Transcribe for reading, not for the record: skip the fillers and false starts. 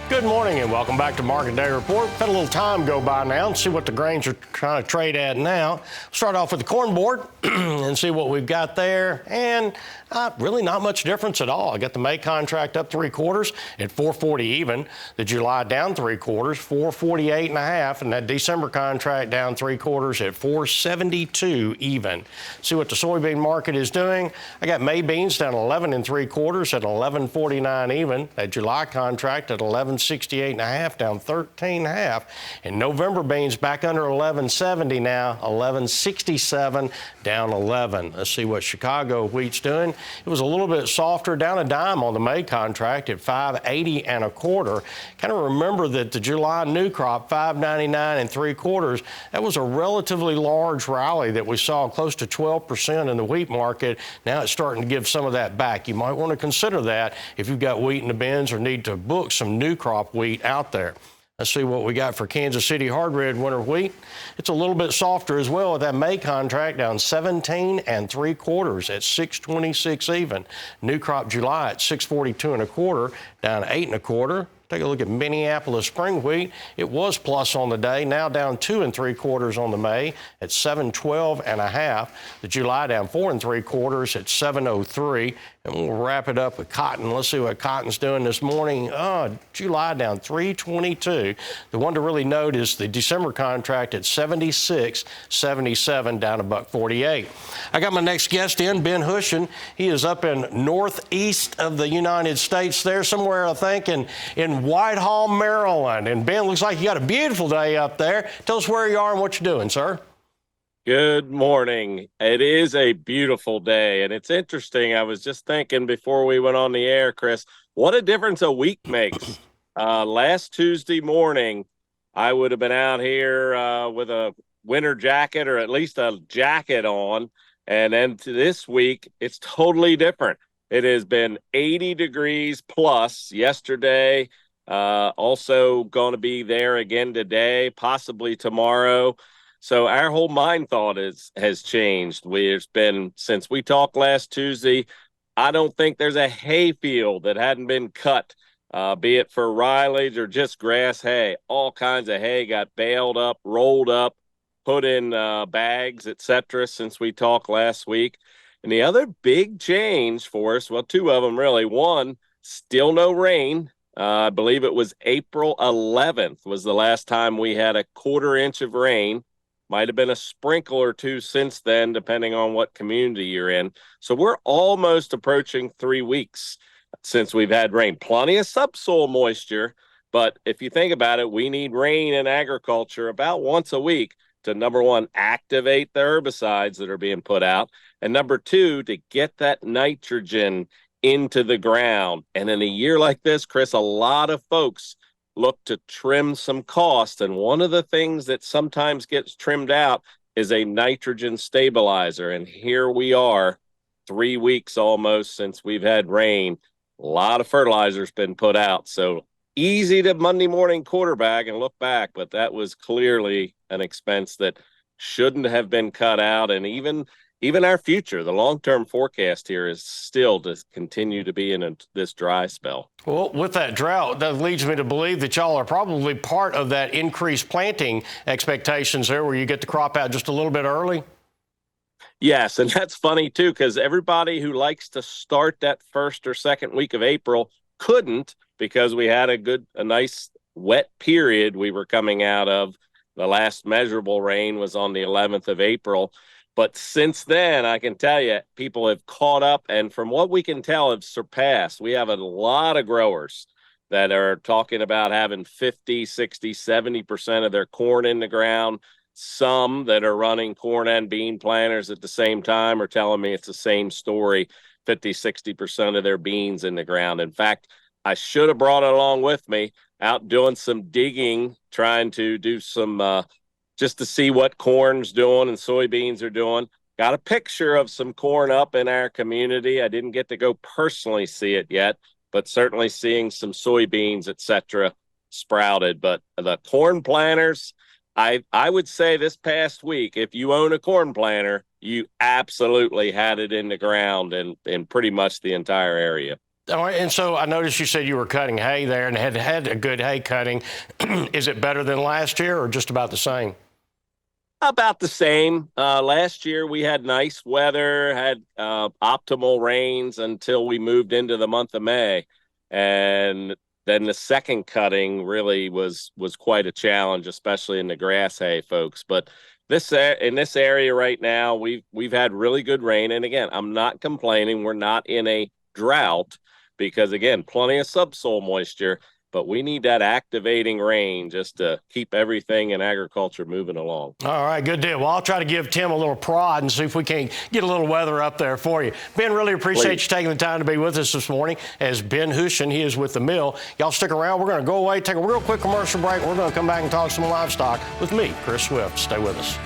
Good morning and welcome back to Market Day Report. Had a little time go by now and see what the grains are trying to trade at now. Start off with the corn board and see what we've got there. And really not much difference at all. I got the May contract up 3/4 at 440 even. The July down 3/4, 448.5, and that December contract down 3/4 at 472 even. See what the soybean market is doing. I got May beans down 11 3/4 at 1149 even. That July contract at 1168.5, down 13.5. And November beans back under 1170 now, 1167, down 11. Let's see what Chicago wheat's doing. It was a little bit softer, down a dime on the May contract at 580.25. Kind of remember that the July new crop, 599 3/4, that was a relatively large rally that we saw, close to 12% in the wheat market. Now it's starting to give some of that back. You might want to consider that if you've got wheat in the bins or need to book some new crop wheat out there. Let's see what we got for Kansas City hard red winter wheat. It's a little bit softer as well with that May contract down 17 3/4 at 626 even. New crop July at 642.25, down 8 1/4. Take a look at Minneapolis spring wheat. It was plus on the day, now down 2 3/4 on the May at 712.5. The July down 4 3/4 at 703. And we'll wrap it up with cotton. Let's see what cotton's doing this morning. July down 322. The one to really note is the December contract at 76.77, down $1.48. I got my next guest in, Ben Hushon. He is up in northeast of the United States there, somewhere I think in Whitehall, Maryland. And Ben, looks like you got a beautiful day up there. Tell us where you are and what you're doing, sir. Good morning. It is a beautiful day, and it's interesting. I was just thinking before we went on the air, Chris, what a difference a week makes. Last Tuesday morning, I would have been out here with a winter jacket or at least a jacket on, and then this week, it's totally different. It has been 80 degrees plus yesterday, also going to be there again today, possibly tomorrow. So our whole mind thought has changed. We've been, since we talked last Tuesday, I don't think there's a hay field that hadn't been cut, be it for Riley's or just grass hay. All kinds of hay got baled up, rolled up, put in bags, etc. since we talked last week. And the other big change for us, well, two of them really. One, still no rain. I believe it was April 11th was the last time we had a 1/4 inch of rain. Might have been a sprinkle or two since then, depending on what community you're in. So we're almost approaching 3 weeks since we've had rain. Plenty of subsoil moisture, but if you think about it, we need rain in agriculture about once a week to, number one, activate the herbicides that are being put out, and number two, to get that nitrogen into the ground. And in a year like this, Chris, a lot of folks look to trim some cost, and one of the things that sometimes gets trimmed out is a nitrogen stabilizer. And here we are, 3 weeks almost since we've had rain. A lot of fertilizer's been put out, so easy to Monday morning quarterback and look back, but that was clearly an expense that shouldn't have been cut out. And even our future, the long-term forecast here is still to continue to be in this dry spell. Well, with that drought, that leads me to believe that y'all are probably part of that increased planting expectations there, where you get the crop out just a little bit early. Yes, and that's funny too, because everybody who likes to start that first or second week of April couldn't, because we had a nice wet period we were coming out of. The last measurable rain was on the 11th of April. But since then, I can tell you, people have caught up, and from what we can tell, have surpassed. We have a lot of growers that are talking about having 50, 60, 70% of their corn in the ground. Some that are running corn and bean planters at the same time are telling me it's the same story, 50, 60% of their beans in the ground. In fact, I should have brought it along with me, out doing some digging, trying to do some just to see what corn's doing and soybeans are doing. Got a picture of some corn up in our community. I didn't get to go personally see it yet, but certainly seeing some soybeans, etc., sprouted. But the corn planters, I would say this past week, if you own a corn planter, you absolutely had it in the ground in pretty much the entire area. All right, and so I noticed you said you were cutting hay there and had a good hay cutting. Is it better than last year or just about the same? About the same. Last year we had nice weather, had optimal rains until we moved into the month of May, and then the second cutting really was quite a challenge, especially in the grass hay, folks. But in this area right now, we've had really good rain, and again, I'm not complaining. We're not in a drought because again, plenty of subsoil moisture. But we need that activating rain just to keep everything in agriculture moving along. All right, good deal. Well, I'll try to give Tim a little prod and see if we can't get a little weather up there for you. Ben, really appreciate you taking the time to be with us this morning. As Ben Hushon, he is with the mill. Y'all stick around. We're going to go away, take a real quick commercial break. We're going to come back and talk some livestock with me, Chris Swift. Stay with us.